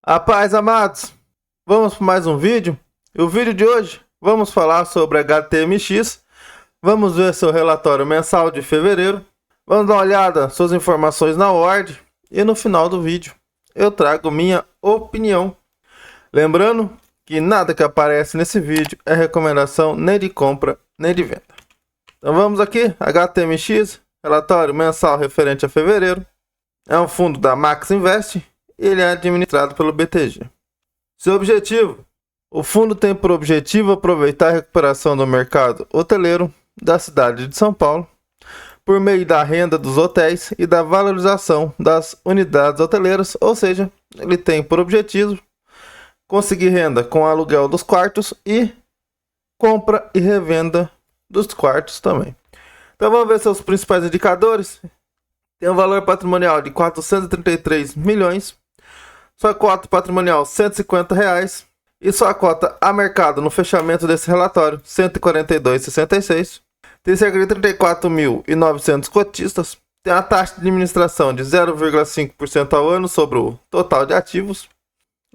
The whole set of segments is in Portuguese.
A paz, amados! Vamos para mais um vídeo. E o vídeo de hoje vamos falar sobre HTMX. Vamos ver seu relatório mensal de fevereiro. Vamos dar uma olhada suas informações na Word. E no final do vídeo eu trago minha opinião. Lembrando que nada que aparece nesse vídeo é recomendação nem de compra nem de venda. Então vamos aqui, HTMX, relatório mensal referente a fevereiro. É um fundo da Max Invest. Ele é administrado pelo BTG. Seu objetivo: o fundo tem por objetivo aproveitar a recuperação do mercado hoteleiro da cidade de São Paulo por meio da renda dos hotéis e da valorização das unidades hoteleiras, ou seja, ele tem por objetivo conseguir renda com aluguel dos quartos e compra e revenda dos quartos também. Então vamos ver seus principais indicadores. Tem um valor patrimonial de 433 milhões. Sua cota patrimonial R$ 150 e sua cota a mercado no fechamento desse relatório R$ 142,66. Tem cerca de 34.900 cotistas. Tem uma taxa de administração de 0,5% ao ano sobre o total de ativos.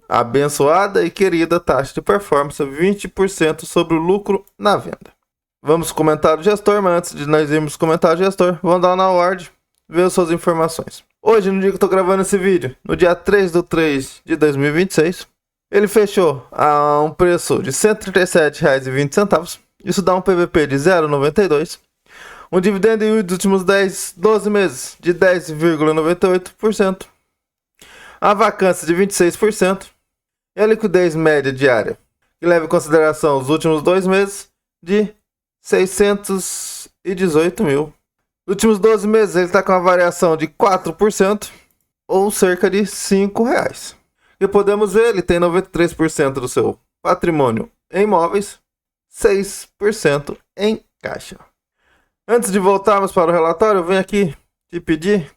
Abençoada e querida taxa de performance 20% sobre o lucro na venda. Vamos comentar o gestor, mas antes de nós irmos comentar o gestor, vamos dar na Word, ver suas informações. Hoje, no dia que eu estou gravando esse vídeo, no dia 3/3/2026, ele fechou a um preço de R$ 137,20. Isso dá um PVP de 0,92. Um dividendo yield dos últimos 12 meses de 10,98%. A vacância de 26%. E a liquidez média diária, que leva em consideração os últimos 2 meses, de 618 mil. Nos últimos 12 meses ele está com uma variação de 4%, ou cerca de R$ 5,00. E podemos ver, ele tem 93% do seu patrimônio em imóveis, 6% em caixa. Antes de voltarmos para o relatório, eu venho aqui te pedir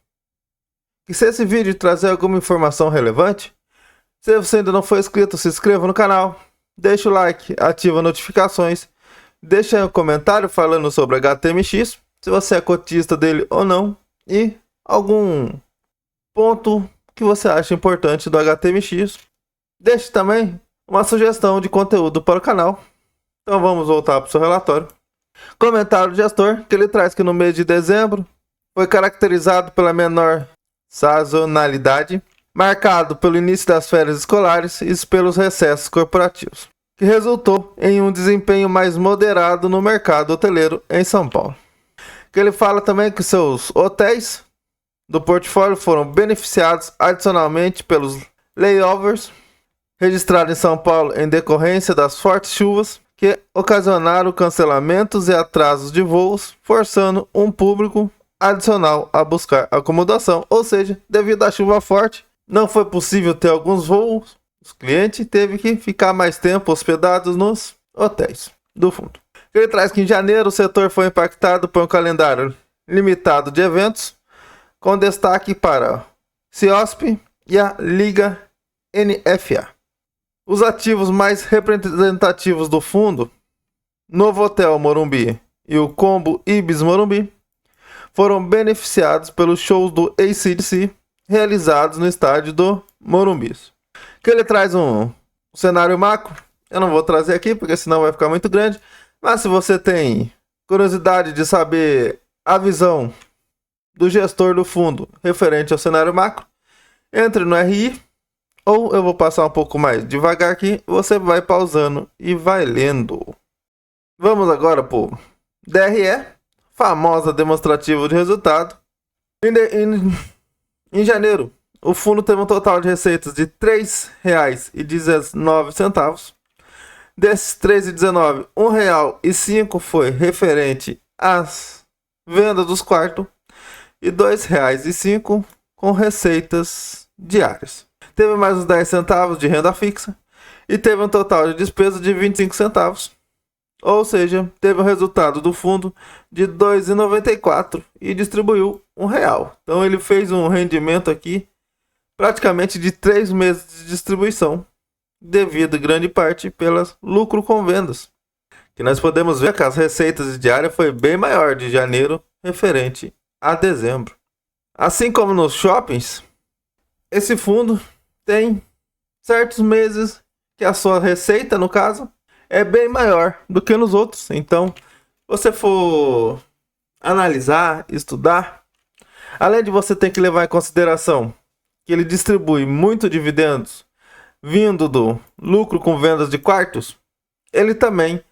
que, se esse vídeo trazer alguma informação relevante, se você ainda não for inscrito, se inscreva no canal, deixa o like, ativa as notificações, deixa aí um comentário falando sobre HTMX, se você é cotista dele ou não, e algum ponto que você acha importante do HTMX. Deixe também uma sugestão de conteúdo para o canal. Então vamos voltar para o seu relatório. Comentário do gestor, que ele traz que no mês de dezembro foi caracterizado pela menor sazonalidade, marcado pelo início das férias escolares e pelos recessos corporativos, que resultou em um desempenho mais moderado no mercado hoteleiro em São Paulo. Que ele fala também que seus hotéis do portfólio foram beneficiados adicionalmente pelos layovers registrados em São Paulo em decorrência das fortes chuvas que ocasionaram cancelamentos e atrasos de voos, forçando um público adicional a buscar acomodação. Ou seja, devido à chuva forte, não foi possível ter alguns voos. Os clientes teve que ficar mais tempo hospedados nos hotéis do fundo. Ele traz que em janeiro o setor foi impactado por um calendário limitado de eventos, com destaque para CIOSP e a Liga NFA. Os ativos mais representativos do fundo, Novo Hotel Morumbi e o Combo Ibis Morumbi, foram beneficiados pelos shows do AC/DC realizados no estádio do Morumbi. Que ele traz um cenário macro. Eu não vou trazer aqui porque senão vai ficar muito grande. Mas se você tem curiosidade de saber a visão do gestor do fundo referente ao cenário macro, entre no RI, ou eu vou passar um pouco mais devagar aqui, você vai pausando e vai lendo. Vamos agora para o DRE, famosa demonstrativa de resultado. Em janeiro, o fundo teve um total de receitas de R$ 3,19. Desses R$ 3,19, R$ 1,05 foi referente às vendas dos quartos e R$ 2,05 com receitas diárias. Teve mais uns 10 centavos de renda fixa e teve um total de despesa de 25 centavos. Ou seja, teve um resultado do fundo de R$ 2,94 e distribuiu R$ 1,00. Então ele fez um rendimento aqui praticamente de 3 meses de distribuição, devido grande parte pelo lucro com vendas. Que nós podemos ver que as receitas diárias foi bem maior de janeiro referente a dezembro. Assim como nos shoppings, esse fundo tem certos meses que a sua receita, no caso, é bem maior do que nos outros. Então, se você for analisar, estudar, além de você ter que levar em consideração que ele distribui muito dividendos vindo do lucro com vendas de quartos, ele também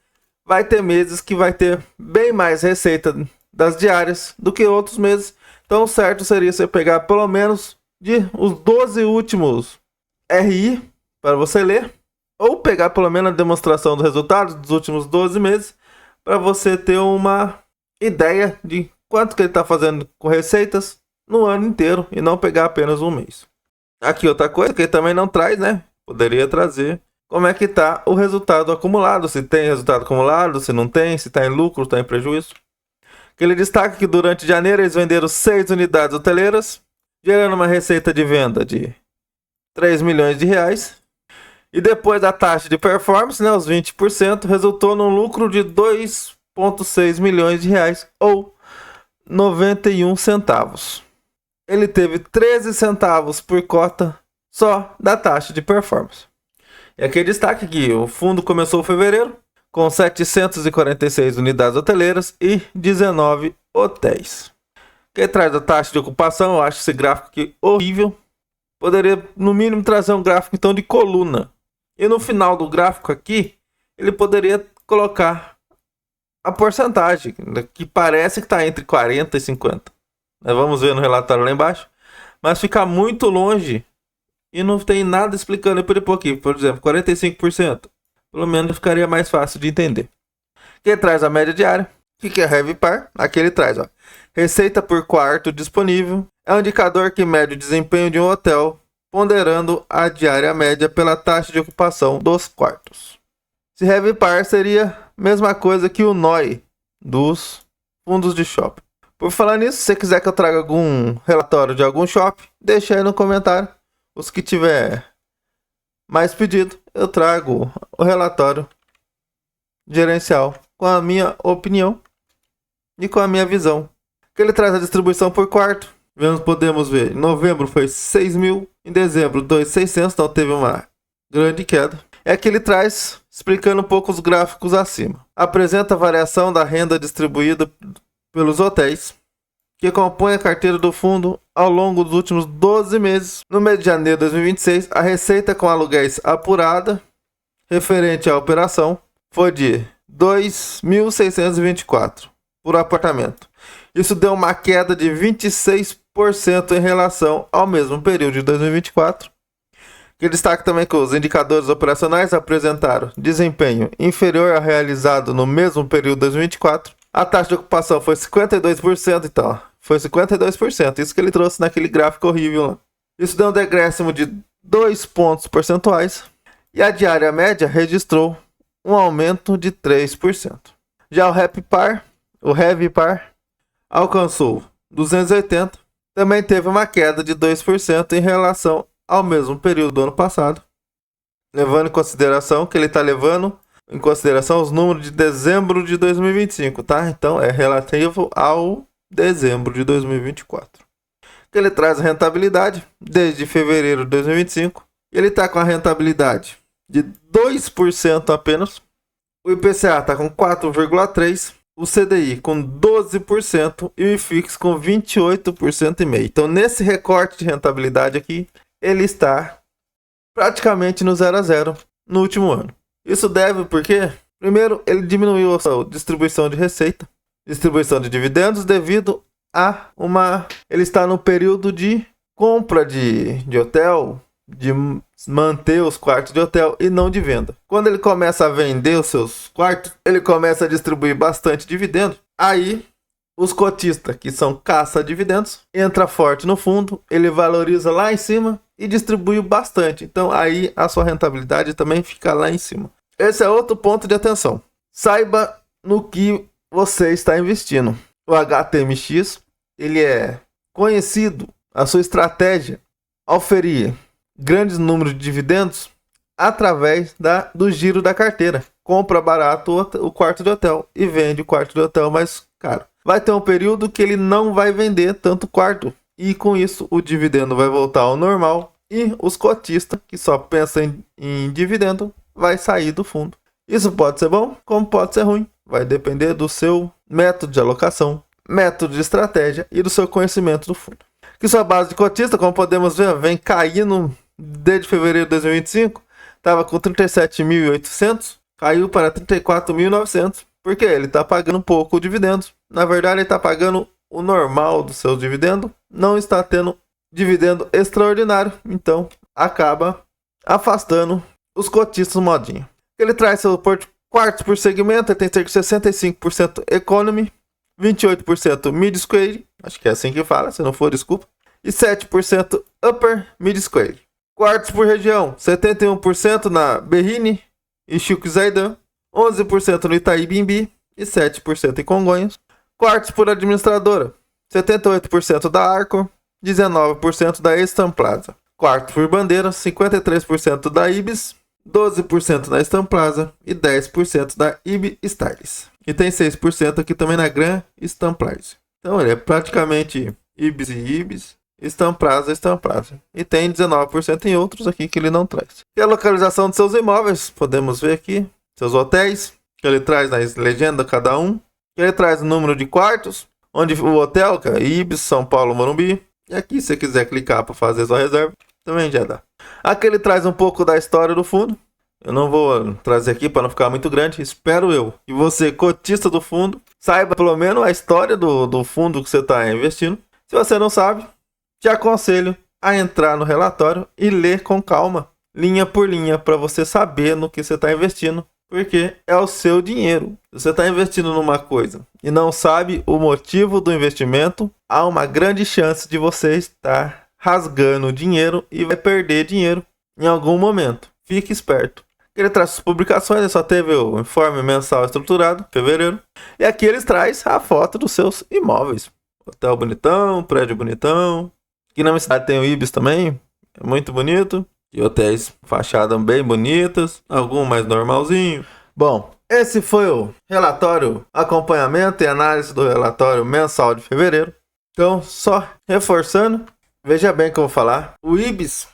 vai ter meses que vai ter bem mais receita das diárias do que outros meses. Então, o certo seria você pegar pelo menos os 12 últimos RI para você ler, ou pegar pelo menos a demonstração dos resultados dos últimos 12 meses para você ter uma ideia de quanto que ele está fazendo com receitas no ano inteiro e não pegar apenas um mês. Aqui outra coisa que ele também não traz, né? Poderia trazer como é que está o resultado acumulado, se tem resultado acumulado, se não tem, se está em lucro, está em prejuízo. Ele destaca que durante janeiro eles venderam 6 unidades hoteleiras, gerando uma receita de venda de 3 milhões de reais. E depois da taxa de performance, né, os 20%, resultou num lucro de 2,6 milhões de reais, ou 91 centavos. Ele teve 13 centavos por cota só da taxa de performance. E aqui destaque que o fundo começou em fevereiro com 746 unidades hoteleiras e 19 hotéis. Quem traz a taxa de ocupação, eu acho esse gráfico aqui horrível. Poderia, no mínimo, trazer um gráfico então de coluna. E no final do gráfico aqui, ele poderia colocar a porcentagem, que parece que está entre 40 e 50. Nós vamos ver no relatório lá embaixo. Mas fica muito longe e não tem nada explicando por aqui. Por exemplo, 45%. Pelo menos ficaria mais fácil de entender. Quem traz a média diária? O que é Heavy Par? Aqui ele traz, ó, receita por quarto disponível. É um indicador que mede o desempenho de um hotel, ponderando a diária média pela taxa de ocupação dos quartos. Esse Heavy Par seria a mesma coisa que o NOI dos fundos de shopping. Por falar nisso, se você quiser que eu traga algum relatório de algum shopping, deixa aí no comentário. Os que tiver mais pedido, eu trago o relatório gerencial com a minha opinião e com a minha visão. Que ele traz a distribuição por quarto. Podemos ver, em novembro foi 6 mil, em dezembro 2.600, então teve uma grande queda. É que ele traz, explicando um pouco os gráficos acima. Apresenta a variação da renda distribuída pelos hotéis, que compõe a carteira do fundo ao longo dos últimos 12 meses. No mês de janeiro de 2026, a receita com aluguéis apurada, referente à operação, foi de 2.624 por apartamento. Isso deu uma queda de 26% em relação ao mesmo período de 2024. Que destaca também que os indicadores operacionais apresentaram desempenho inferior ao realizado no mesmo período de 2024. A taxa de ocupação foi 52%, então. Foi 52%. Isso que ele trouxe naquele gráfico horrível lá. Isso deu um decréscimo de 2 pontos percentuais. E a diária média registrou um aumento de 3%. Já o Heavy Par, alcançou 280. Também teve uma queda de 2% em relação ao mesmo período do ano passado. Levando em consideração que ele está levando em consideração os números de dezembro de 2025, tá? Então é relativo ao dezembro de 2024. Ele traz a rentabilidade desde fevereiro de 2025. Ele está com a rentabilidade de 2% apenas. O IPCA está com 4,3%. O CDI com 12% e o IFIX com 28,5%. Então nesse recorte de rentabilidade aqui, ele está praticamente no 0 a 0 no último ano. Isso deve porque, primeiro, ele diminuiu a sua distribuição de receita, distribuição de dividendos, devido a ele está no período de compra de hotel, de manter os quartos de hotel e não de venda. Quando ele começa a vender os seus quartos, ele começa a distribuir bastante dividendo. Aí, os cotistas, que são caça-dividendos, entra forte no fundo, ele valoriza lá em cima e distribui bastante. Então aí a sua rentabilidade também fica lá em cima. Esse é outro ponto de atenção. Saiba no que você está investindo. O HTMX, ele é conhecido, a sua estratégia, oferir grandes números de dividendos através do giro da carteira. Compra barato o quarto de hotel e vende o quarto de hotel mais caro. Vai ter um período que ele não vai vender tanto quarto. E com isso o dividendo vai voltar ao normal e os cotistas, que só pensam em dividendo, vai sair do fundo. Isso pode ser bom, como pode ser ruim. Vai depender do seu método de alocação, método de estratégia e do seu conhecimento do fundo. Que sua base de cotista, como podemos ver, vem caindo desde fevereiro de 2025. Estava com 37.800, caiu para 34.900. Porque ele está pagando pouco dividendos. Na verdade, ele está pagando o normal dos seus dividendos. Não está tendo dividendo extraordinário. Então, acaba afastando os cotistas modinho. Ele traz seu quartos por segmento. Ele tem cerca de 65% Economy, 28% Mid Square. Acho que é assim que fala, se não for, desculpa. E 7% Upper Mid Square. Quartos por região. 71% na Berrini e Chico Zaidan. 11% no Itaí Bimbi e 7% em Congonhas. Quartos por administradora, 78% da Arco, 19% da Estamplaza. Quartos por bandeira, 53% da Ibis, 12% na Estamplaza e 10% da IB Styles. E tem 6% aqui também na Gran Estamplaza. Então ele é praticamente Ibis e Ibis, Estamplaza. E tem 19% em outros aqui que ele não traz. E a localização de seus imóveis, podemos ver aqui. Seus hotéis, que ele traz na legenda cada um. Que ele traz o número de quartos, onde o hotel, que é Ibis, São Paulo, Morumbi. E aqui, se você quiser clicar para fazer sua reserva, também já dá. Aqui ele traz um pouco da história do fundo. Eu não vou trazer aqui para não ficar muito grande. Espero eu que você, cotista do fundo, saiba pelo menos a história do fundo que você está investindo. Se você não sabe, te aconselho a entrar no relatório e ler com calma, linha por linha, para você saber no que você está investindo. Porque é o seu dinheiro. Se você está investindo numa coisa e não sabe o motivo do investimento, há uma grande chance de você estar rasgando dinheiro e vai perder dinheiro em algum momento. Fique esperto. Ele traz as publicações, ele só teve o informe mensal estruturado, fevereiro. E aqui eles traz a foto dos seus imóveis. Hotel bonitão, prédio bonitão. Aqui na minha cidade tem o Ibis também, é muito bonito. E hotéis fachadas bem bonitas, algum mais normalzinho. Bom, esse foi o relatório, acompanhamento e análise do relatório mensal de fevereiro. Então, só reforçando, veja bem o que eu vou falar. O Ibis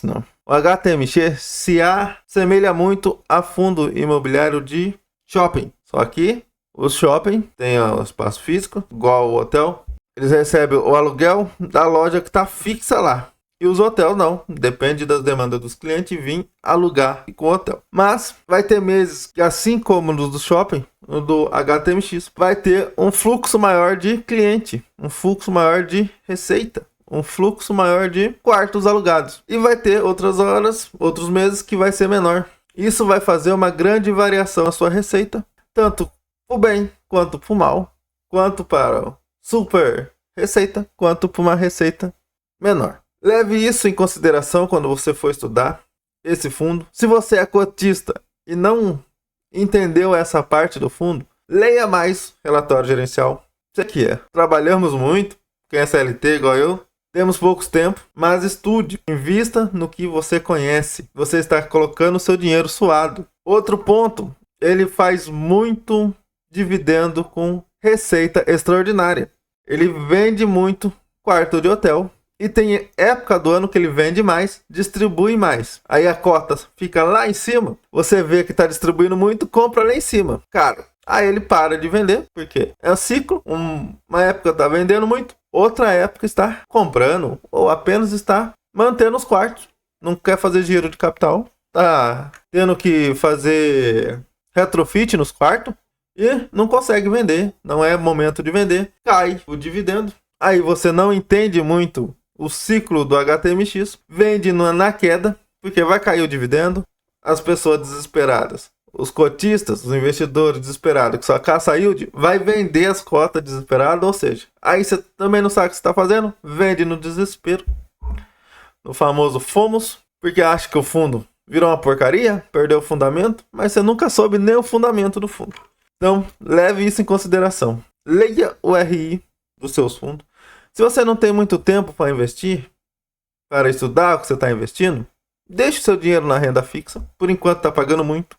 não. O HTMX se assemelha muito a fundo imobiliário de shopping. Só que o shopping tem o espaço físico, igual o hotel. Eles recebem o aluguel da loja que está fixa lá. E os hotéis não, depende das demandas dos clientes vir alugar com o hotel. Mas vai ter meses que, assim como no do shopping, no do HTMX, vai ter um fluxo maior de cliente, um fluxo maior de receita, um fluxo maior de quartos alugados. E vai ter outras horas, outros meses que vai ser menor. Isso vai fazer uma grande variação na sua receita, tanto para o bem quanto para o mal, quanto para super receita, quanto para uma receita menor. Leve isso em consideração quando você for estudar esse fundo. Se você é cotista e não entendeu essa parte do fundo, leia mais relatório gerencial. Isso aqui é. Trabalhamos muito, quem é CLT igual eu, temos poucos tempo, mas estude, invista no que você conhece. Você está colocando o seu dinheiro suado. Outro ponto, ele faz muito dividendo com receita extraordinária. Ele vende muito quarto de hotel. E tem época do ano que ele vende mais, distribui mais. Aí a cota fica lá em cima. Você vê que está distribuindo muito, compra lá em cima. Caro. Aí ele para de vender, porque é um ciclo. Uma época está vendendo muito, outra época está comprando. Ou apenas está mantendo os quartos. Não quer fazer giro de capital. Está tendo que fazer retrofit nos quartos. E não consegue vender. Não é momento de vender. Cai o dividendo. Aí você não entende muito o ciclo do HTMX, vende na queda, porque vai cair o dividendo. As pessoas desesperadas, os cotistas, os investidores desesperados, que só caça yield, vai vender as cotas desesperadas, ou seja, aí você também não sabe o que você está fazendo, vende no desespero, no famoso FOMOS, porque acha que o fundo virou uma porcaria, perdeu o fundamento, mas você nunca soube nem o fundamento do fundo. Então, leve isso em consideração. Leia o RI dos seus fundos. Se você não tem muito tempo para investir, para estudar o que você está investindo, deixe o seu dinheiro na renda fixa. Por enquanto está pagando muito.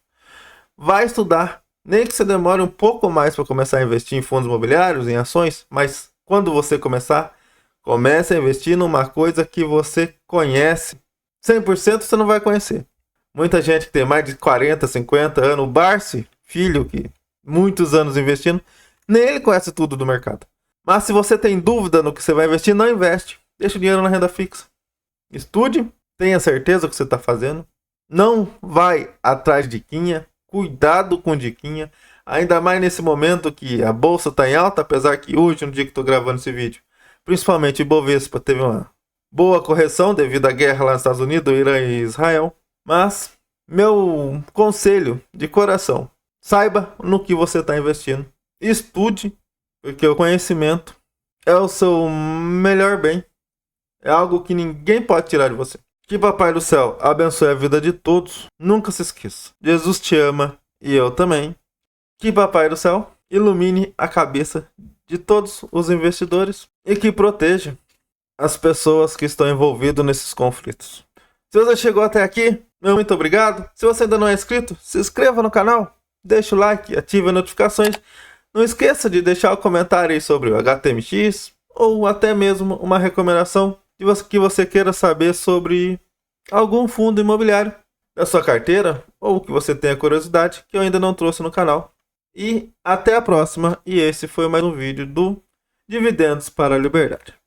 Vai estudar. Nem que você demore um pouco mais para começar a investir em fundos imobiliários, em ações. Mas quando você começar, comece a investir numa coisa que você conhece. 100% você não vai conhecer. Muita gente que tem mais de 40, 50 anos, o Barsi, filho que muitos anos investindo, nem ele conhece tudo do mercado. Mas se você tem dúvida no que você vai investir, não investe. Deixa o dinheiro na renda fixa. Estude, tenha certeza do que você está fazendo. Não vai atrás de diquinha. Cuidado com diquinha. Ainda mais nesse momento que a bolsa está em alta, apesar que hoje, no dia que estou gravando esse vídeo, principalmente o Ibovespa teve uma boa correção devido à guerra lá nos Estados Unidos, Irã e Israel. Mas meu conselho de coração, saiba no que você está investindo. Estude, porque o conhecimento é o seu melhor bem. É algo que ninguém pode tirar de você. Que Papai do Céu abençoe a vida de todos. Nunca se esqueça. Jesus te ama e eu também. Que Papai do Céu ilumine a cabeça de todos os investidores e que proteja as pessoas que estão envolvidas nesses conflitos. Se você chegou até aqui, meu muito obrigado. Se você ainda não é inscrito, se inscreva no canal, deixa o like, ative as notificações. Não esqueça de deixar o comentário aí sobre o HTMX ou até mesmo uma recomendação que você queira saber sobre algum fundo imobiliário da sua carteira ou que você tenha curiosidade que eu ainda não trouxe no canal. E até a próxima. E esse foi mais um vídeo do Dividendos para a Liberdade.